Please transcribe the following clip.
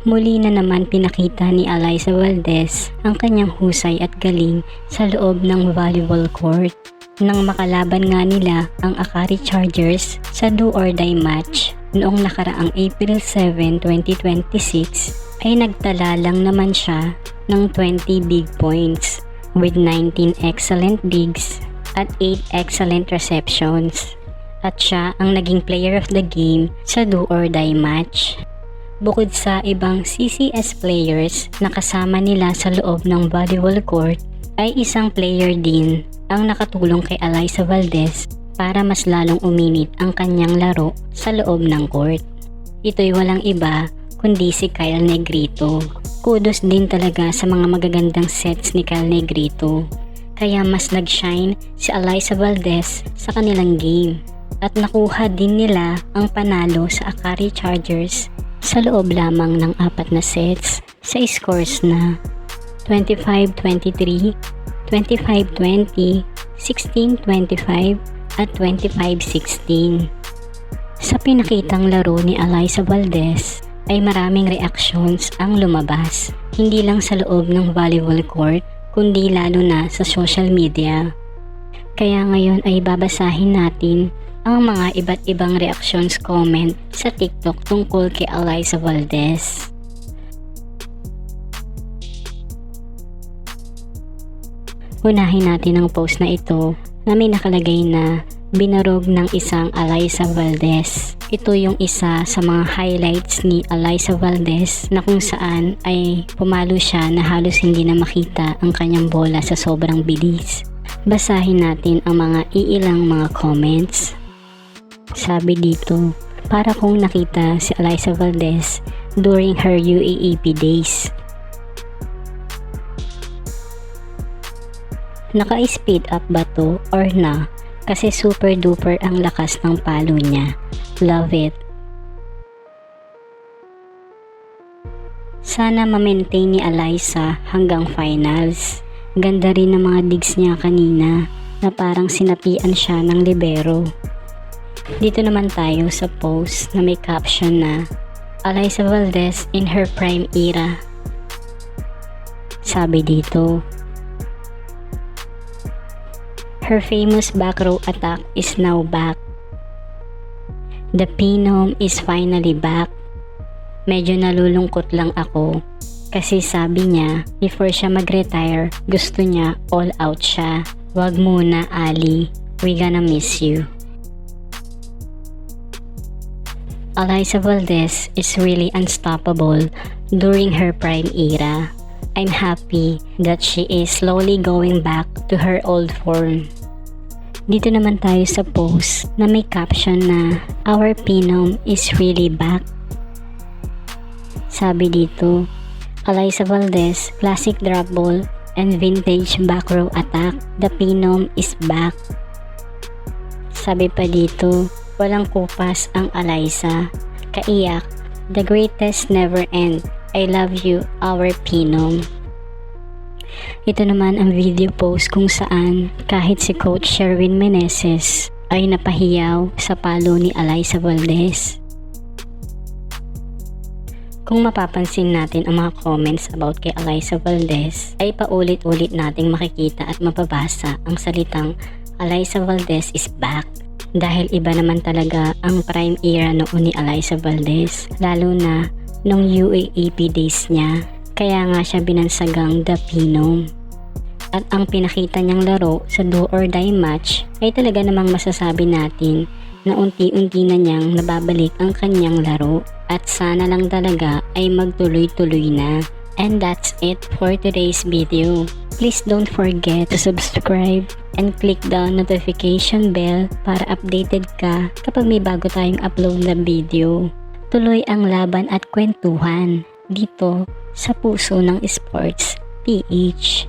Muli na naman pinakita ni Alyssa Valdez ang kanyang husay at galing sa loob ng volleyball court. Nang makalaban nga nila ang Akari Chargers sa do or die match noong nakaraang April 7, 2026 ay nagtala lang naman siya ng 20 big points with 19 excellent digs at 8 excellent receptions. At siya ang naging player of the game sa do or die match. Bukod sa ibang CCS players na kasama nila sa loob ng volleyball court, ay isang player din ang nakatulong kay Alyssa Valdez para mas lalong uminit ang kanyang laro sa loob ng court. Ito'y walang iba kundi si Kyle Negrito. Kudos din talaga sa mga magagandang sets ni Kyle Negrito. Kaya mas nag-shine si Alyssa Valdez sa kanilang game at nakuha din nila ang panalo sa Akari Chargers sa loob lamang ng 4 na sets sa scores na 25-23, 25-20, 16-25 at 25-16. Sa pinakitang laro ni Alyssa Valdez ay maraming reactions ang lumabas, hindi lang sa loob ng volleyball court kundi lalo na sa social media. Kaya ngayon ay babasahin natin ang mga iba't ibang reactions comment sa TikTok tungkol kay Alyssa Valdez. Unahin natin ang post na ito na may nakalagay na binarog ng isang Alyssa Valdez. Ito yung isa sa mga highlights ni Alyssa Valdez na kung saan ay pumalo siya na halos hindi na makita ang kanyang bola sa sobrang bilis. Basahin natin ang mga iilang mga comments. Sabi dito, para kong nakita si Alyssa Valdez during her UAAP days. Naka-speed up ba to or na? Kasi super duper ang lakas ng palo niya. Love it. Sana ma-maintain ni Alyssa hanggang finals. Ganda rin ng mga digs niya kanina na parang sinapian siya ng libero. Dito naman tayo sa post na may caption na Alyssa Valdez in her prime era. Sabi dito, her famous back row attack is now back. The Phenom is finally back. Medyo nalulungkot lang ako kasi sabi niya before siya mag-retire gusto niya all out siya. Wag muna Ali, we gonna miss you. Alyssa Valdez is really unstoppable during her prime era. I'm happy that she is slowly going back to her old form. Dito naman tayo sa post na may caption na our Phenom is really back. Sabi dito, Alyssa Valdez, classic drop ball and vintage back row attack. The Phenom is back. Sabi pa dito, walang kupas ang Alyssa. Kaiyak, the greatest never end. I love you, our Phenom. Ito naman ang video post kung saan kahit si Coach Sherwin Meneses ay napahiyaw sa palo ni Alyssa Valdez. Kung mapapansin natin ang mga comments about kay Alyssa Valdez ay paulit-ulit nating makikita at mapabasa ang salitang Alyssa Valdez is back. Dahil iba naman talaga ang prime era noon ni Alyssa Valdez, lalo na nung UAAP days niya. Kaya nga siya binansagang The Phenom. At ang pinakita niyang laro sa do or die match ay talaga namang masasabi natin na unti-unti na niyang nababalik ang kanyang laro. At sana lang talaga ay magtuloy-tuloy na. And that's it for today's video. Please don't forget to subscribe and click the notification bell para updated ka kapag may bago tayong upload na video. Tuloy ang laban at kwentuhan dito sa Puso ng Sports PH.